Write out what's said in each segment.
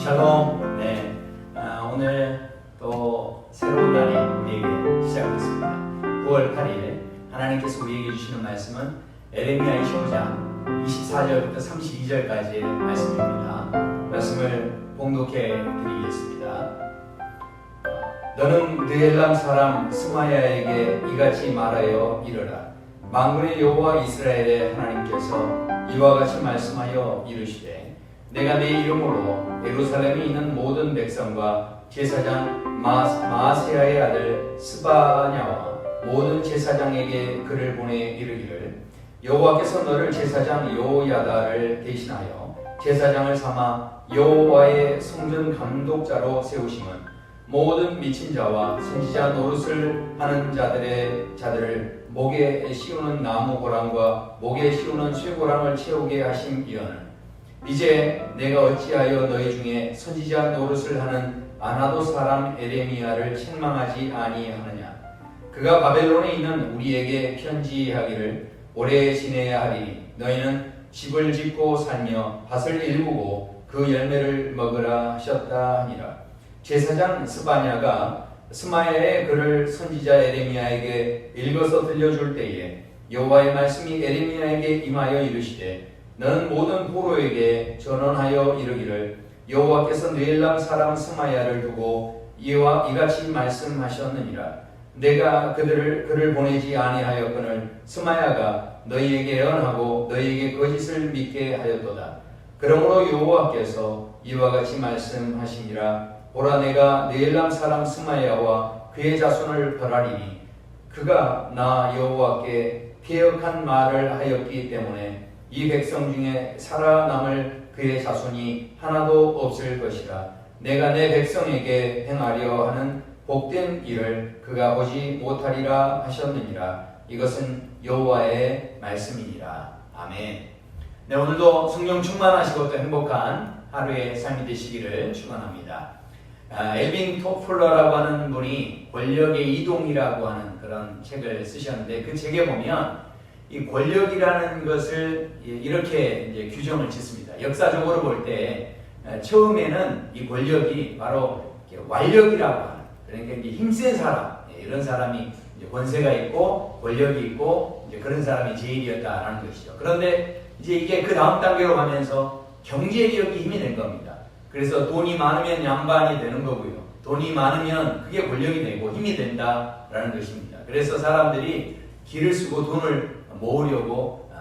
샬롬. 오늘 또 새로운 날이 우리에게 시작됐습니다. 9월 8일 하나님께서 우리에게 주시는 말씀은 에레미야 25장 24절부터 32절까지의 말씀입니다. 말씀을 봉독해 드리겠습니다. 너는 느엘람 사람 스마야에게 이같이 말하여 이르라. 만군의 여호와 이스라엘의 하나님께서 이와 같이 말씀하여 이르시되 내가 내 이름으로 예루살렘에 있는 모든 백성과 제사장 마아세야의 아들 스바냐와 모든 제사장에게 글을 보내 이르기를 여호와께서 너를 제사장 여호야다를 대신하여 제사장을 삼아 여호와의 성전 감독자로 세우심은 모든 미친 자와 선지자 노릇을 하는 자들을 목에 씌우는 나무 고랑과 목에 씌우는 쇠고랑을 채우게 하심이여는 이제 내가 어찌하여 너희 중에 선지자 노릇을 하는 아나도 사람 에레미야를 책망하지 아니하느냐. 그가 바벨론에 있는 우리에게 편지하기를 오래 지내야 하리니 너희는 집을 짓고 살며 밭을 일구고 그 열매를 먹으라 하셨다 하니라. 제사장 스마야의 글을 선지자 에레미야에게 읽어서 들려줄 때에 여호와의 말씀이 에레미야에게 임하여 이르시되 너는 모든 포로에게 전언하여 이르기를 여호와께서 느엘람 사람 스마야를 두고 이같이 말씀하셨느니라. 내가 그를 보내지 아니하였거늘 스마야가 너희에게 예언하고 너희에게 거짓을 믿게 하였도다. 그러므로 여호와께서 이와 같이 말씀하시니라. 보라, 내가 느엘람 사람 스마야와 그의 자손을 벌하리니 그가 나 여호와께 패역한 말을 하였기 때문에 이 백성 중에 살아남을 그의 자손이 하나도 없을 것이라. 내가 내 백성에게 행하려 하는 복된 일을 그가 보지 못하리라 하셨느니라. 이것은 여호와의 말씀이니라. 아멘. 오늘도 성령 충만하시고 또 행복한 하루의 삶이 되시기를 축원합니다. 엘빈 토플러라고 하는 분이 권력의 이동이라고 하는 그런 책을 쓰셨는데 그 책에 보면 이 권력이라는 것을 이렇게 이제 규정을 짓습니다. 역사적으로 볼 때 처음에는 이 권력이 바로 완력이라고 하는, 그러니까 이제 힘센 사람, 이런 사람이 이제 권세가 있고 권력이 있고 이제 그런 사람이 제일이었다라는 것이죠. 그런데 이제 이게 그 다음 단계로 가면서 경제력이 힘이 된 겁니다. 그래서 돈이 많으면 양반이 되는 거고요. 돈이 많으면 그게 권력이 되고 힘이 된다라는 것입니다. 그래서 사람들이 기를 쓰고 돈을 모으려고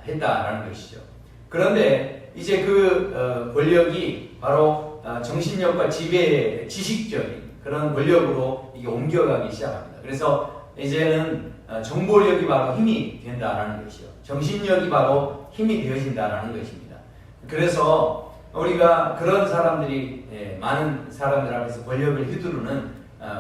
했다라는 것이죠. 그런데 이제 그 권력이 바로 정신력과 지식적인 그런 권력으로 이게 옮겨가기 시작합니다. 그래서 이제는 정보력이 바로 힘이 된다라는 것이죠. 정신력이 바로 힘이 되어진다라는 것입니다. 그래서 우리가 그런 사람들이 많은 사람들 앞에서 권력을 휘두르는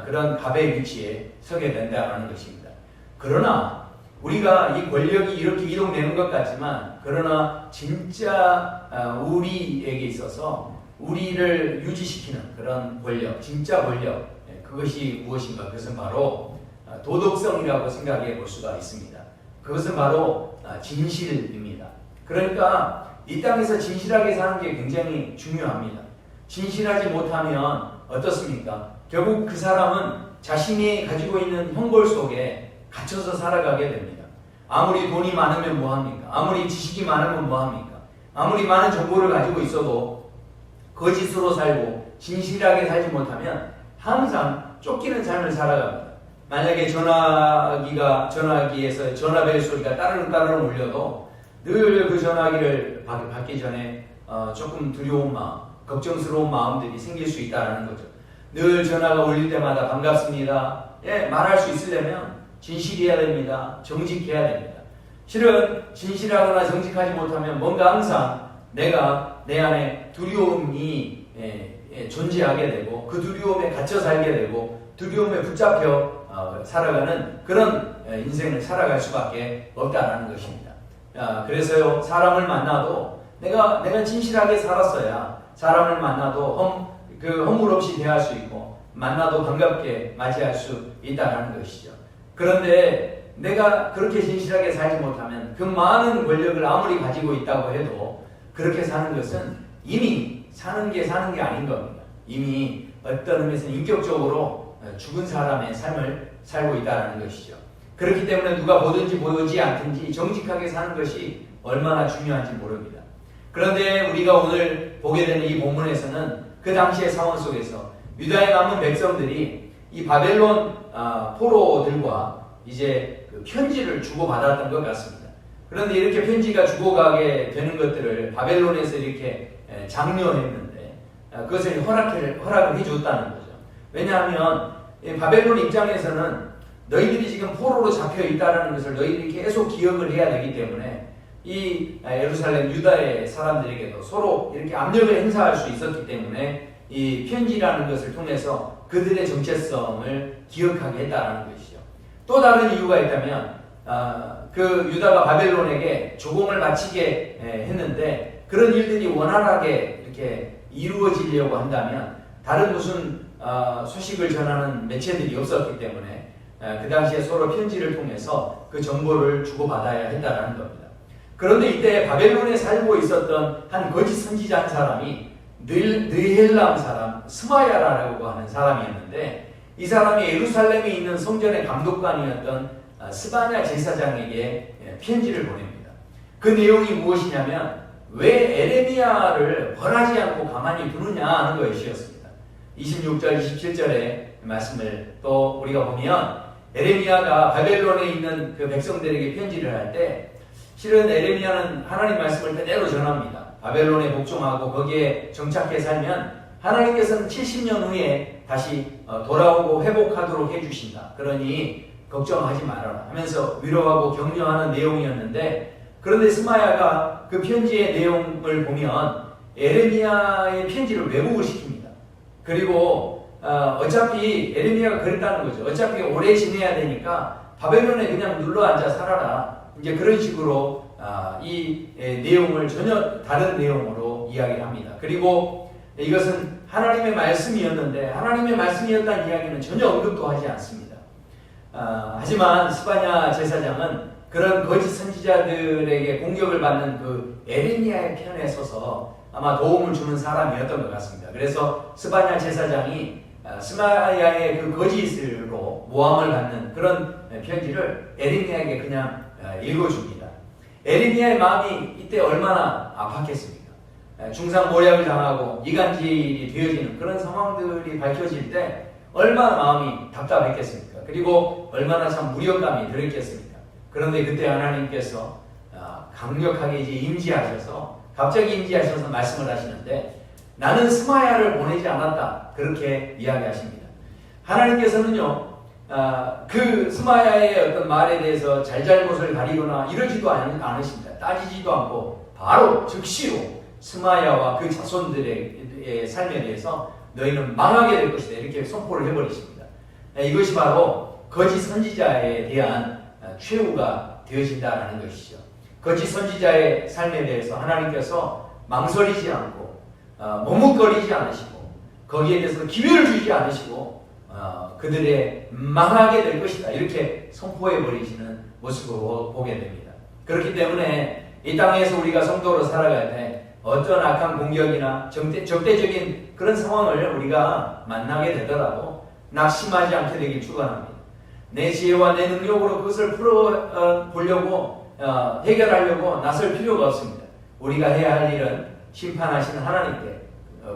그런 갑의 위치에 서게 된다라는 것입니다. 그러나 우리가 이 권력이 이렇게 이동되는 것 같지만 그러나 진짜 우리에게 있어서 우리를 유지시키는 그런 권력, 진짜 권력, 그것이 무엇인가? 그것은 바로 도덕성이라고 생각해 볼 수가 있습니다. 그것은 바로 진실입니다. 그러니까 이 땅에서 진실하게 사는 게 굉장히 중요합니다. 진실하지 못하면 어떻습니까? 결국 그 사람은 자신이 가지고 있는 형벌 속에 갇혀서 살아가게 됩니다. 아무리 돈이 많으면 뭐합니까? 아무리 지식이 많으면 뭐합니까? 아무리 많은 정보를 가지고 있어도 거짓으로 살고 진실하게 살지 못하면 항상 쫓기는 삶을 살아갑니다. 만약에 전화기에서 전화벨 소리가 따르릉 울려도 늘 그 전화기를 받기 전에 조금 두려운 마음, 걱정스러운 마음들이 생길 수 있다는 거죠. 늘 전화가 울릴 때마다 반갑습니다. 말할 수 있으려면 진실해야 됩니다. 정직해야 됩니다. 실은 진실하거나 정직하지 못하면 뭔가 항상 내가 내 안에 두려움이 존재하게 되고 그 두려움에 갇혀 살게 되고 두려움에 붙잡혀 살아가는 그런 인생을 살아갈 수밖에 없다는 것입니다. 그래서요, 사람을 만나도 내가 진실하게 살았어야 사람을 만나도 허물 없이 대할 수 있고 만나도 반갑게 맞이할 수 있다는 것이죠. 그런데 내가 그렇게 진실하게 살지 못하면 그 많은 권력을 아무리 가지고 있다고 해도 그렇게 사는 것은 이미 사는 게 아닌 겁니다. 이미 어떤 의미에서는 인격적으로 죽은 사람의 삶을 살고 있다는 것이죠. 그렇기 때문에 누가 보든지 보지 않든지 정직하게 사는 것이 얼마나 중요한지 모릅니다. 그런데 우리가 오늘 보게 되는 이 본문에서는 그 당시의 상황 속에서 유다에 남은 백성들이 이 바벨론 포로들과 이제 그 편지를 주고받았던 것 같습니다. 그런데 이렇게 편지가 주고가게 되는 것들을 바벨론에서 이렇게 장려했는데 그것을 허락을 해줬다는 거죠. 왜냐하면 바벨론 입장에서는 너희들이 지금 포로로 잡혀 있다는 것을 너희들이 계속 기억을 해야 되기 때문에 이 예루살렘 유다의 사람들에게도 서로 이렇게 압력을 행사할 수 있었기 때문에 이 편지라는 것을 통해서 그들의 정체성을 기억하게 했다는 것이죠. 또 다른 이유가 있다면 그 유다가 바벨론에게 조공을 바치게 했는데 그런 일들이 원활하게 이렇게 이루어지려고 한다면 다른 무슨 소식을 전하는 매체들이 없었기 때문에 그 당시에 서로 편지를 통해서 그 정보를 주고받아야 했다는 겁니다. 그런데 이때 바벨론에 살고 있었던 한 거짓 선지자 한 사람이 느헬람 사람 스마야라고 하는 사람이었는데 이 사람이 예루살렘에 있는 성전의 감독관이었던 스바냐 제사장에게 편지를 보냅니다. 그 내용이 무엇이냐면 왜 에레미야를 벌하지 않고 가만히 두느냐 하는 것이었습니다. 26절 27절의 말씀을 또 우리가 보면 에레미야가 바벨론에 있는 그 백성들에게 편지를 할 때 실은 에레미야는 하나님 말씀을 그대로 전합니다. 바벨론에 복종하고 거기에 정착해 살면 하나님께서는 70년 후에 다시 돌아오고 회복하도록 해주신다. 그러니 걱정하지 말아라 하면서 위로하고 격려하는 내용이었는데 그런데 스마야가 그 편지의 내용을 보면 에레미야의 편지를 왜곡을 시킵니다. 그리고 어차피 에레미야가 그랬다는 거죠. 어차피 오래 지내야 되니까 바벨론에 그냥 눌러앉아 살아라. 이제 그런 식으로 이 내용을 전혀 다른 내용으로 이야기를 합니다. 그리고 이것은 하나님의 말씀이었는데 하나님의 말씀이었다는 이야기는 전혀 언급도 하지 않습니다. 하지만 스바냐 제사장은 그런 거짓 선지자들에게 공격을 받는 그 에레미야의 편에 서서 아마 도움을 주는 사람이었던 것 같습니다. 그래서 스바냐 제사장이 스마야의 그 거짓으로 모함을 받는 그런 편지를 에레미야에게 그냥 읽어줍니다. 에레미야의 마음이 이때 얼마나 아팠겠습니까? 중상모략을 당하고 이간질이 되어지는 그런 상황들이 밝혀질 때 얼마나 마음이 답답했겠습니까? 그리고 얼마나 참 무력감이 들었겠습니까? 그런데 그때 하나님께서 강력하게 이제 임재하셔서 갑자기 임재하셔서 말씀을 하시는데 나는 스마야를 보내지 않았다. 그렇게 이야기하십니다. 하나님께서는요, 그 스마야의 어떤 말에 대해서 잘잘못을 가리거나 이러지도 않으십니다. 따지지도 않고 바로 즉시로 스마야와 그 자손들의 삶에 대해서 너희는 망하게 될 것이다. 이렇게 선포를 해버리십니다. 이것이 바로 거짓 선지자에 대한 최후가 되어진다는 것이죠. 거짓 선지자의 삶에 대해서 하나님께서 망설이지 않고 머뭇거리지 않으시고 거기에 대해서 기회를 주지 않으시고 그들의 망하게 될 것이다. 이렇게 선포해 버리시는 모습을 보게 됩니다. 그렇기 때문에 이 땅에서 우리가 성도로 살아갈 때 어떤 악한 공격이나 적대적인 그런 상황을 우리가 만나게 되더라도 낙심하지 않게 되길 축원합니다. 내 지혜와 내 능력으로 그것을 풀어보려고 해결하려고 나설 필요가 없습니다. 우리가 해야 할 일은 심판하시는 하나님께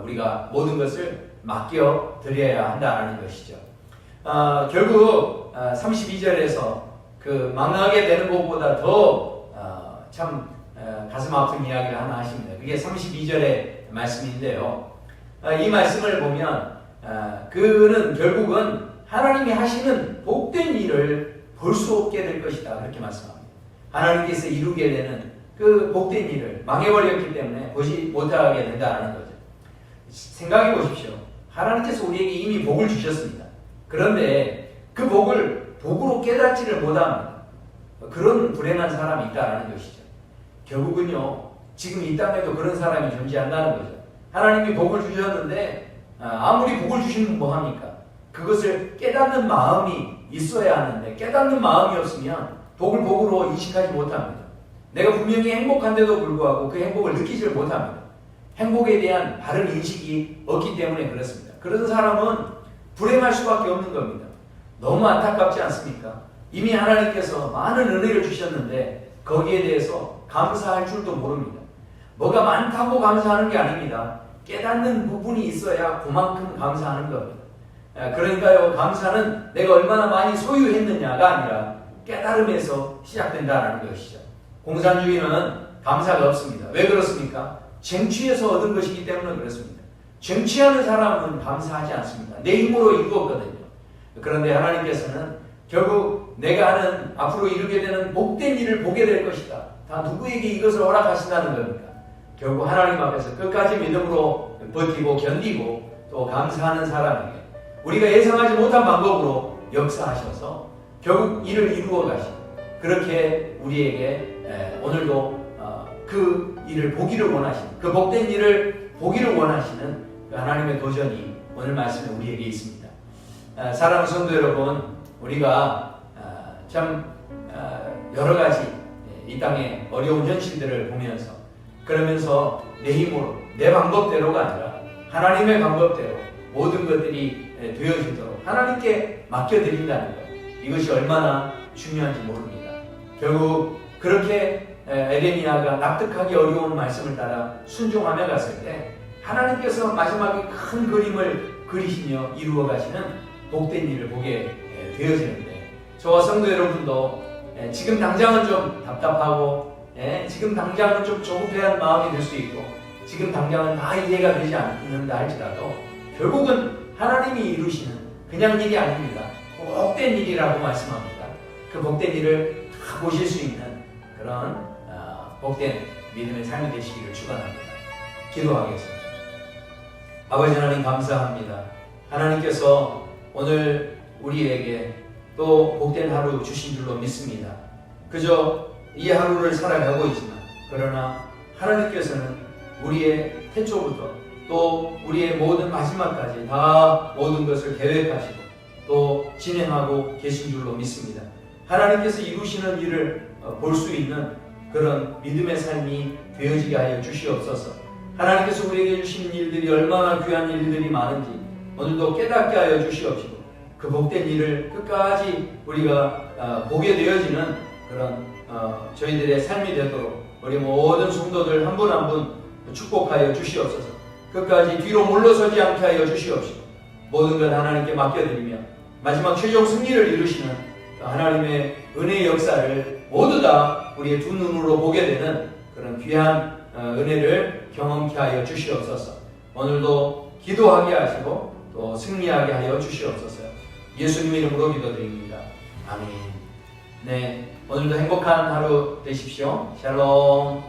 우리가 모든 것을 맡겨드려야 한다는 것이죠. 결국 32절에서 그 망하게 되는 것보다 더 참 가슴 아픈 이야기를 하나 하십니다. 그게 32절의 말씀인데요. 이 말씀을 보면 그는 결국은 하나님이 하시는 복된 일을 볼 수 없게 될 것이다. 그렇게 말씀합니다. 하나님께서 이루게 되는 그 복된 일을 망해버렸기 때문에 보지 못하게 된다는 거죠. 생각해 보십시오. 하나님께서 우리에게 이미 복을 주셨습니다. 그런데 그 복을 복으로 깨닫지를 못합니다. 그런 불행한 사람이 있다는 것이죠. 결국은요, 지금 이 땅에도 그런 사람이 존재한다는 거죠. 하나님이 복을 주셨는데 아무리 복을 주시면 뭐합니까? 그것을 깨닫는 마음이 있어야 하는데 깨닫는 마음이 없으면 복을 복으로 인식하지 못합니다. 내가 분명히 행복한데도 불구하고 그 행복을 느끼지를 못합니다. 행복에 대한 바른 인식이 없기 때문에 그렇습니다. 그런 사람은 불행할 수밖에 없는 겁니다. 너무 안타깝지 않습니까? 이미 하나님께서 많은 은혜를 주셨는데 거기에 대해서 감사할 줄도 모릅니다. 뭐가 많다고 감사하는 게 아닙니다. 깨닫는 부분이 있어야 그만큼 감사하는 겁니다. 그러니까요, 감사는 내가 얼마나 많이 소유했느냐가 아니라 깨달음에서 시작된다는 것이죠. 공산주의는 감사가 없습니다. 왜 그렇습니까? 쟁취해서 얻은 것이기 때문에 그렇습니다. 쟁취하는 사람은 감사하지 않습니다. 내 힘으로 이루었거든요. 그런데 하나님께서는 결국 내가 하는 앞으로 이루게 되는 복된 일을 보게 될 것이다. 다 누구에게 이것을 허락하신다는 겁니까? 결국 하나님 앞에서 끝까지 믿음으로 버티고 견디고 또 감사하는 사람에게 우리가 예상하지 못한 방법으로 역사하셔서 결국 일을 이루어 가시고 그렇게 우리에게 오늘도 그 일을 보기를 원하시는 그 복된 일을 보기를 원하시는 그 하나님의 도전이 오늘 말씀에 우리에게 있습니다. 사랑하는 성도 여러분, 우리가 참 여러 가지 이 땅의 어려운 현실들을 보면서 그러면서 내 힘으로 내 방법대로가 아니라 하나님의 방법대로 모든 것들이 되어지도록 하나님께 맡겨드린다는 것, 이것이 얼마나 중요한지 모릅니다. 결국 그렇게 에레미야가 납득하기 어려운 말씀을 따라 순종하며 갔을 때 하나님께서 마지막에 큰 그림을 그리시며 이루어 가시는 복된 일을 보게 되어지는데, 저와 성도 여러분도 지금 당장은 좀 답답하고 지금 당장은 좀 조급해한 마음이 들 수 있고 지금 당장은 다 이해가 되지 않는다 할지라도 결국은 하나님이 이루시는 그냥 일이 아닙니다. 복된 일이라고 말씀합니다. 그 복된 일을 다 보실 수 있는 그런 복된 믿음의 삶이 되시기를 축원합니다. 기도하겠습니다. 아버지 하나님 감사합니다. 하나님께서 오늘 우리에게 또 복된 하루 주신 줄로 믿습니다. 그저 이 하루를 살아가고 있지만 그러나 하나님께서는 우리의 태초부터 또 우리의 모든 마지막까지 다 모든 것을 계획하시고 또 진행하고 계신 줄로 믿습니다. 하나님께서 이루시는 일을 볼 수 있는 그런 믿음의 삶이 되어지게 하여 주시옵소서. 하나님께서 우리에게 주신 일들이 얼마나 귀한 일들이 많은지 오늘도 깨닫게 하여 주시옵시고 그 복된 일을 끝까지 우리가 보게 되어지는 그런 저희들의 삶이 되도록 우리 모든 성도들 한 분 한 분 축복하여 주시옵소서. 끝까지 뒤로 물러서지 않게 하여 주시옵시고 모든 것 하나님께 맡겨드리며 마지막 최종 승리를 이루시는 하나님의 은혜의 역사를 모두 다 우리의 두 눈으로 보게 되는 그런 귀한 은혜를 경험케 하여 주시옵소서. 오늘도 기도하게 하시고 또 승리하게 하여 주시옵소서. 예수님 이름으로 기도드립니다. 아멘. 네, 오늘도 행복한 하루 되십시오. 샬롬.